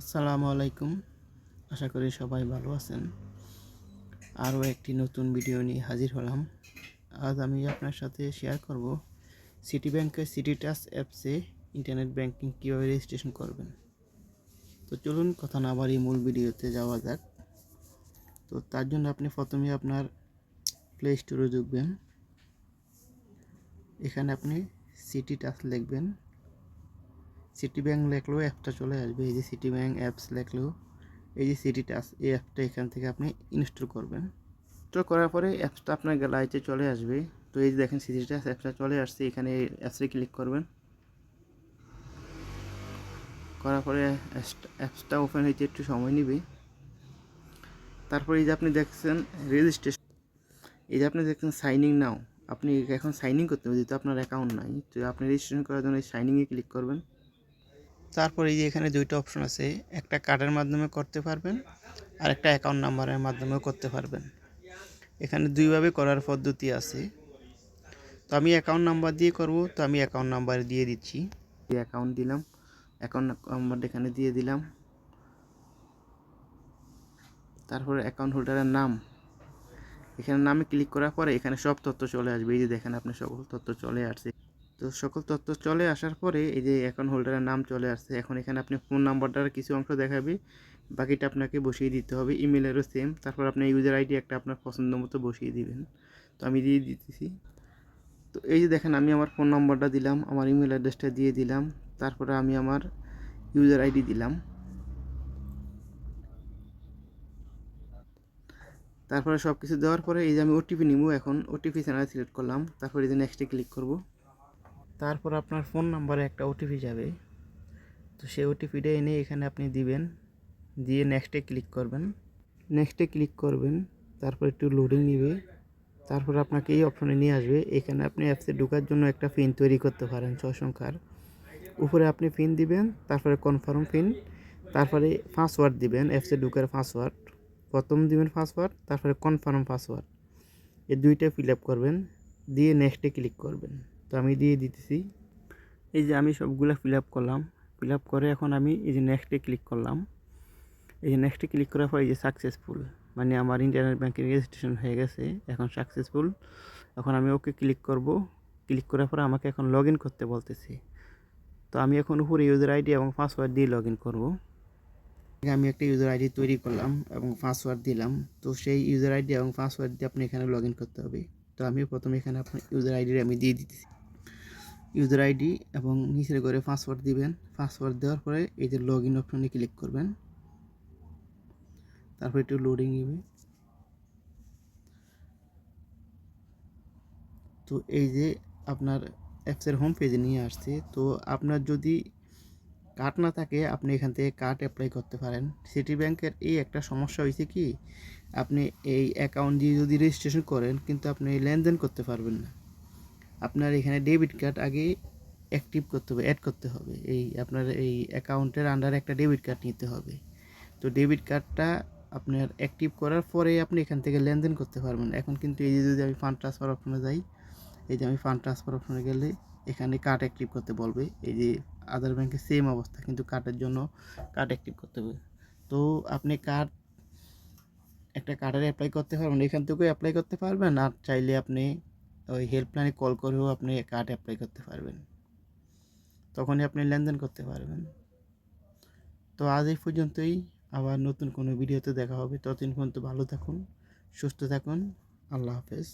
আসসালামু আলাইকুম। আশা করি সবাই ভালো আছেন। আরও একটি নতুন ভিডিও নিয়ে হাজির হলাম। আজ আমি আপনার সাথে শেয়ার করব সিটি ব্যাংকের সিটি টাচ অ্যাপসে ইন্টারনেট ব্যাংকিং কীভাবে রেজিস্ট্রেশন করবেন। তো চলুন কথা না বাড়িয়ে মূল ভিডিওতে যাওয়া যাক। তো তার জন্য আপনি প্রথমে আপনার প্লে স্টোরে ঢুকবেন। এখানে আপনি সিটি টাচ লিখবেন। সিটি ব্যাংক লেখলেও অ্যাপটা চলে আসবে। এই যে সিটি ব্যাংক অ্যাপস লেখলেও এই যে সিটি টাচ এই অ্যাপটা এখান থেকে আপনি ইনস্টল করবেন। ইনস্টল করার পরে অ্যাপসটা আপনার গ্যালারিতে চলে আসবে। তো এই যে দেখেন সিটি টাচ অ্যাপসটা চলে আসছে। এখানে অ্যাপসে ক্লিক করবেন। করার পরে অ্যাপসটা ওপেন হইতে একটু সময় নেবে। তারপরে এই যে আপনি দেখছেন রেজিস্ট্রেশন, এই যে আপনি দেখছেন সাইন ইন নাও, আপনি এখন সাইন ইন করতে হবে যেহেতু আপনার অ্যাকাউন্ট নাই। তো আপনি রেজিস্ট্রেশন করার জন্য এই সাইন ইনে ক্লিক করবেন। তারপরে এই যে এখানে দুইটা অপশন আছে, একটা কার্ডের মাধ্যমে করতে পারবেন আর একটা অ্যাকাউন্ট নাম্বারের মাধ্যমেও করতে পারবেন। এখানে দুইভাবে করার পদ্ধতি আছে। তো আমি অ্যাকাউন্ট নাম্বার দিয়ে করব, তো আমি অ্যাকাউন্ট নাম্বার দিয়ে দিচ্ছি। অ্যাকাউন্ট দিলাম, অ্যাকাউন্ট নাম্বারটা এখানে দিয়ে দিলাম। তারপরে অ্যাকাউন্ট হোল্ডারের নাম, এখানে নামে ক্লিক করার পরে এখানে সব তথ্য চলে আসবে। এই যে দেখেন আপনার সকল তথ্য চলে আসছে। তো সকল তথ্য চলে আসার পরে এই যে অ্যাকাউন্ট হোল্ডারের নাম চলে আসছে। এখন এখানে আপনি ফোন নাম্বারটার কিছু অংশ দেখাবে, বাকিটা আপনাকে বসিয়ে দিতে হবে। ইমেলেরও সেম। তারপর আপনার ইউজার আইডি একটা আপনার পছন্দ মতো বসিয়ে দিবেন। তো আমি দিয়ে দিতেছি। তো এই যে দেখেন আমি আমার ফোন নাম্বারটা দিলাম, আমার ইমেল অ্যাড্রেসটা দিয়ে দিলাম, তারপরে আমি আমার ইউজার আইডি দিলাম। তারপরে সব কিছু দেওয়ার পরে এই যে আমি ওটিপি নিব, এখন ওটিপি চ্যানেল সিলেক্ট করলাম। তারপরে এই যে নেক্সটে ক্লিক করব। তারপর আপনার ফোন নাম্বারে একটা ওটিপি যাবে। তো সেই ওটিপিটা এনে এখানে আপনি দিবেন, দিয়ে নেক্সটে ক্লিক করবেন। নেক্সটে ক্লিক করবেন, তারপর একটু লোডিং নেবে। তারপর আপনাকে এই অপশনে নিয়ে আসবে। এখানে আপনি অ্যাপসে ঢোকার জন্য একটা পিন তৈরি করতে পারেন 6 সংখ্যার। উপরে আপনি পিন দিবেন, তারপরে কনফার্ম পিন, তারপরে পাসওয়ার্ড দিবেন। অ্যাপসে ঢোকার পাসওয়ার্ড প্রথম দিবেন পাসওয়ার্ড, তারপরে কনফার্ম পাসওয়ার্ড, এই দুইটা ফিল আপ করবেন, দিয়ে নেক্সটে ক্লিক করবেন। তো আমি দিয়ে দিতেছি। এই যে আমি সবগুলো ফিল আপ করলাম। ফিল আপ করে এখন আমি এই যে নেক্সটে ক্লিক করলাম। এই যে নেক্সটে ক্লিক করার পর এই যে সাকসেসফুল, মানে আমার ইন্টারনেট ব্যাংকিং রেজিস্ট্রেশন হয়ে গেছে, এখন সাকসেসফুল। এখন আমি ওকে ক্লিক করব। ক্লিক করার পর আমাকে এখন লগ ইন করতে বলতেছি। তো আমি এখন উপরে ইউজার আইডি এবং পাসওয়ার্ড দিয়ে লগ ইন করবো। আমি একটা ইউজার আইডি তৈরি করলাম এবং পাসওয়ার্ড দিলাম। তো সেই ইউজার আইডি এবং পাসওয়ার্ড দিয়ে আপনি এখানে লগ ইন করতে হবে। তো আমি প্রথমে এখানে আপনার ইউজার আইডি আমি দিয়ে দিতেছি। ইউজার আইডি এবং নিচের ঘরে পাসওয়ার্ড দিবেন। পাসওয়ার্ড দেওয়ার পরে এই যে লগ ইন অপশনে ক্লিক করবেন। তারপর একটু লোডিং নেবে। তো এই যে আপনার অ্যাপসের হোম পেজে নিয়ে আসছে। তো আপনার যদি কার্ড না থাকে আপনি এখান থেকে কার্ড অ্যাপ্লাই করতে পারেন। সিটি ব্যাংকের এই একটা সমস্যা হয়েছে কি, আপনি এই অ্যাকাউন্ট দিয়ে যদি রেজিস্ট্রেশন করেন কিন্তু আপনি লেনদেন করতে পারবেন না। আপনার এখানে ডেবিট কার্ড আগে অ্যাক্টিভ করতে হবে, অ্যাড করতে হবে। এই আপনার এই অ্যাকাউন্টের আন্ডারে একটা ডেবিট কার্ড নিতে হবে। তো ডেবিট কার্ডটা আপনার অ্যাক্টিভ করার পরে আপনি এখান থেকে লেনদেন করতে পারবেন। এখন কিন্তু এই যে যদি আমি ফান্ড ট্রান্সফার অপশনে যাই, এই যে আমি ফান্ড ট্রান্সফার অপশনে গেলে এখানে কার্ড অ্যাক্টিভ করতে বলবে। এই যে আদার ব্যাংকের সেম অবস্থা, কিন্তু কার্ডের জন্য কার্ড অ্যাক্টিভ করতে হবে। তো আপনি কার্ড একটা কার্ডের অ্যাপ্লাই করতে পারবেন, এখান থেকেও অ্যাপ্লাই করতে পারবেন, আর চাইলে আপনি ওই হেল্পলাইনে কল করেও আপনি কার্ড অ্যাপ্লাই করতে পারবেন, তখনই আপনি লেনদেন করতে পারবেন। তো আজ এই পর্যন্তই, আবার নতুন কোনো ভিডিওতে দেখা হবে। ততদিন পর্যন্ত ভালো থাকুন, সুস্থ থাকুন। আল্লাহ হাফেজ।